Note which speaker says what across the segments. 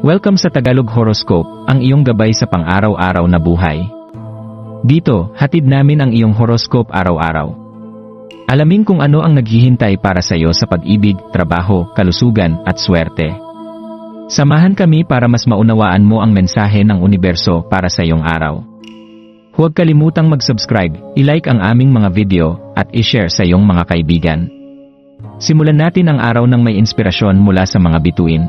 Speaker 1: Welcome sa Tagalog Horoscope, ang iyong gabay sa pang-araw-araw na buhay. Dito, hatid namin ang iyong horoscope araw-araw. Alamin kung ano ang naghihintay para sa iyo sa pag-ibig, trabaho, kalusugan, at swerte. Samahan kami para mas maunawaan mo ang mensahe ng universo para sa iyong araw. Huwag kalimutang mag-subscribe, i-like ang aming mga video, at i-share sa iyong mga kaibigan. Simulan natin ang araw ng may inspirasyon mula sa mga bituin.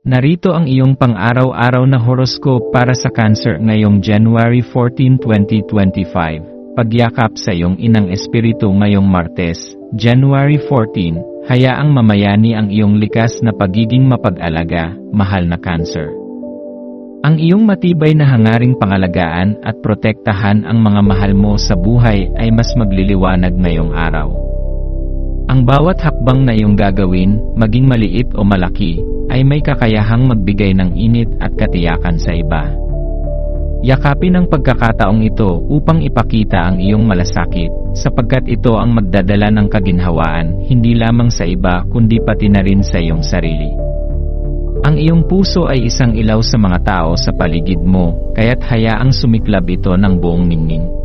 Speaker 1: Narito ang iyong pang-araw-araw na horoscope para sa Cancer ngayong January 14, 2025. Pagyakap sa iyong inang espiritu ngayong Martes, January 14, hayaang mamayani ang iyong likas na pagiging mapag-alaga, mahal na Cancer. Ang iyong matibay na hangaring pangalagaan at protektahan ang mga mahal mo sa buhay ay mas magliliwanag ngayong araw. Ang bawat hakbang na iyong gagawin, maging maliit o malaki, ay may kakayahang magbigay ng init at katiyakan sa iba. Yakapin ang pagkakataong ito upang ipakita ang iyong malasakit, sapagkat ito ang magdadala ng kaginhawaan, hindi lamang sa iba kundi pati na rin sa iyong sarili. Ang iyong puso ay isang ilaw sa mga tao sa paligid mo, kaya't hayaang sumiklab ito ng buong ningning.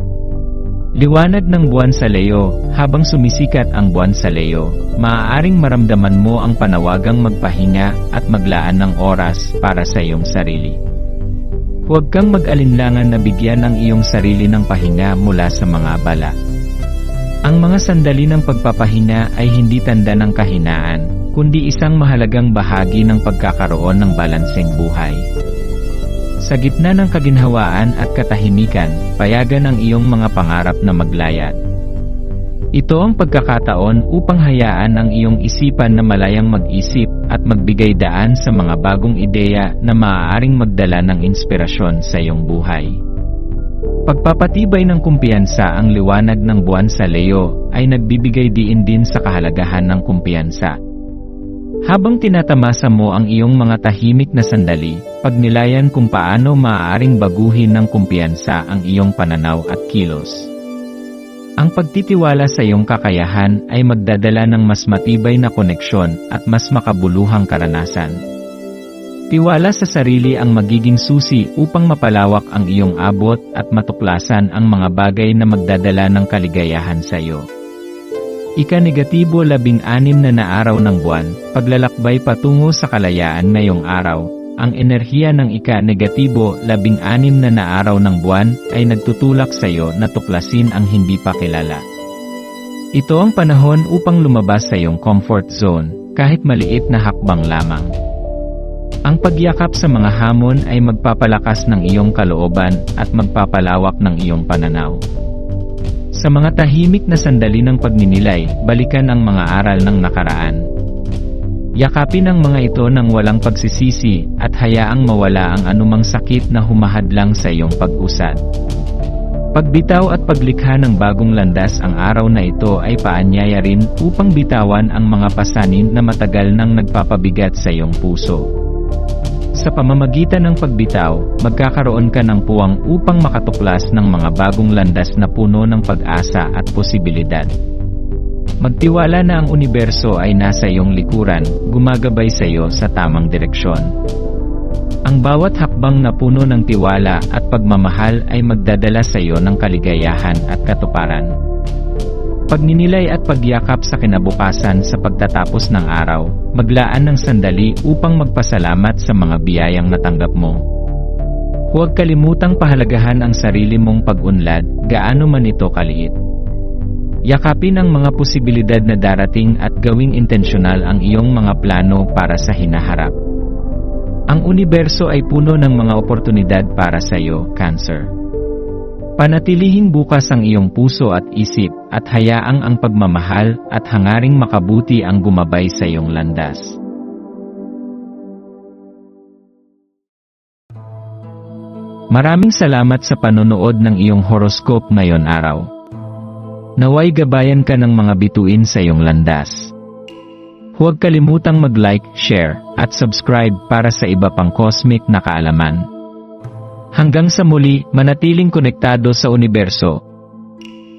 Speaker 1: Liwanag ng buwan sa Leo, habang sumisikat ang buwan sa Leo, maaaring maramdaman mo ang panawagang magpahinga at maglaan ng oras para sa iyong sarili. Huwag kang mag-alinlangan na bigyan ang iyong sarili ng pahinga mula sa mga abala. Ang mga sandali ng pagpapahinga ay hindi tanda ng kahinaan, kundi isang mahalagang bahagi ng pagkakaroon ng balanseng buhay. Sa gitna ng kaginhawaan at katahimikan, payagan ang iyong mga pangarap na maglayad. Ito ang pagkakataon upang hayaan ang iyong isipan na malayang mag-isip at magbigay daan sa mga bagong ideya na maaaring magdala ng inspirasyon sa iyong buhay. Pagpapatibay ng kumpiyansa. Ang liwanag ng buwan sa Leo ay nagbibigay diin din sa kahalagahan ng kumpiyansa. Habang tinatamasa mo ang iyong mga tahimik na sandali, pagnilayan kung paano maaaring baguhin ng kumpiyansa ang iyong pananaw at kilos. Ang pagtitiwala sa iyong kakayahan ay magdadala ng mas matibay na koneksyon at mas makabuluhang karanasan. Tiwala sa sarili ang magiging susi upang mapalawak ang iyong abot at matuklasan ang mga bagay na magdadala ng kaligayahan sa iyo. Ika-negatibo 16 na araw ng buwan, paglalakbay patungo sa kalayaan ngayong araw. Ang enerhiya ng ika-negatibo 16 na araw ng buwan ay nagtutulak sa iyo na tuklasin ang hindi pa kilala. Ito ang panahon upang lumabas sa iyong comfort zone, kahit maliit na hakbang lamang. Ang pagyakap sa mga hamon ay magpapalakas ng iyong kalooban at magpapalawak ng iyong pananaw. Sa mga tahimik na sandali ng pagninilay, balikan ang mga aral ng nakaraan. Yakapin ang mga ito ng walang pagsisisi at hayaang mawala ang anumang sakit na humahadlang sa iyong pag-usad. Pagbitaw at paglikha ng bagong landas. Ang araw na ito ay paanyaya rin upang bitawan ang mga pasanin na matagal nang nagpapabigat sa iyong puso. Sa pamamagitan ng pagbitaw, magkakaroon ka ng puwang upang makatuklas ng mga bagong landas na puno ng pag-asa at posibilidad. Magtiwala na ang universo ay nasa iyong likuran, gumagabay sa iyo sa tamang direksyon. Ang bawat hakbang na puno ng tiwala at pagmamahal ay magdadala sa iyo ng kaligayahan at katuparan. Pagninilay at pagyakap sa kinabukasan. Sa pagtatapos ng araw, maglaan ng sandali upang magpasalamat sa mga biyayang natanggap mo. Huwag kalimutang pahalagahan ang sarili mong pag-unlad, gaano man ito kaliit. Yakapin ang mga posibilidad na darating at gawing intensyonal ang iyong mga plano para sa hinaharap. Ang universo ay puno ng mga oportunidad para sa iyo, Cancer. Panatilihing bukas ang iyong puso at isip, at hayaang ang pagmamahal at hangaring makabuti ang gumabay sa iyong landas. Maraming salamat sa panonood ng iyong horoscope ngayon araw. Naway gabayan ka ng mga bituin sa iyong landas. Huwag kalimutang mag-like, share, at subscribe para sa iba pang cosmic na kaalaman. Hanggang sa muli, manatiling konektado sa universo.